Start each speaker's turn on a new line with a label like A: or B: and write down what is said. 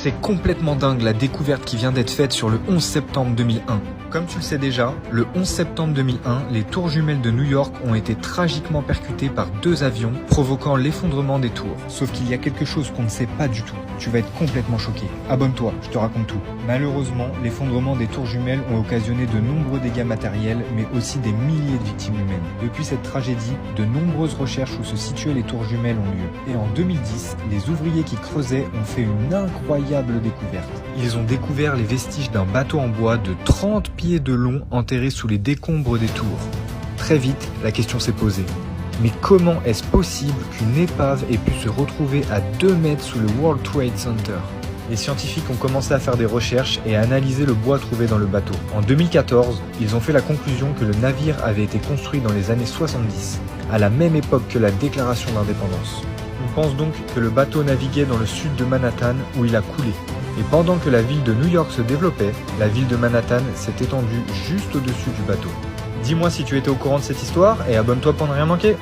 A: C'est complètement dingue la découverte qui vient d'être faite sur le 11 septembre 2001. Comme tu le sais déjà, le 11 septembre 2001, les tours jumelles de New York ont été tragiquement percutées par 2 avions, provoquant l'effondrement des tours. Sauf qu'il y a quelque chose qu'on ne sait pas du tout. Tu vas être complètement choqué. Abonne-toi, je te raconte tout. Malheureusement, l'effondrement des tours jumelles ont occasionné de nombreux dégâts matériels, mais aussi des milliers de victimes humaines. Depuis cette tragédie, de nombreuses recherches où se situaient les tours jumelles ont lieu. Et en 2010, les ouvriers qui creusaient ont fait une incroyable découverte. Ils ont découvert les vestiges d'un bateau en bois de 30 pieds de long enterré sous les décombres des tours. Très vite, la question s'est posée. Mais comment est-ce possible qu'une épave ait pu se retrouver à 2 mètres sous le World Trade Center ? Les scientifiques ont commencé à faire des recherches et à analyser le bois trouvé dans le bateau. En 2014, ils ont fait la conclusion que le navire avait été construit dans les années 70, à la même époque que la déclaration d'indépendance. On pense donc que le bateau naviguait dans le sud de Manhattan où il a coulé. Et pendant que la ville de New York se développait, la ville de Manhattan s'est étendue juste au-dessus du bateau. Dis-moi si tu étais au courant de cette histoire et abonne-toi pour ne rien manquer.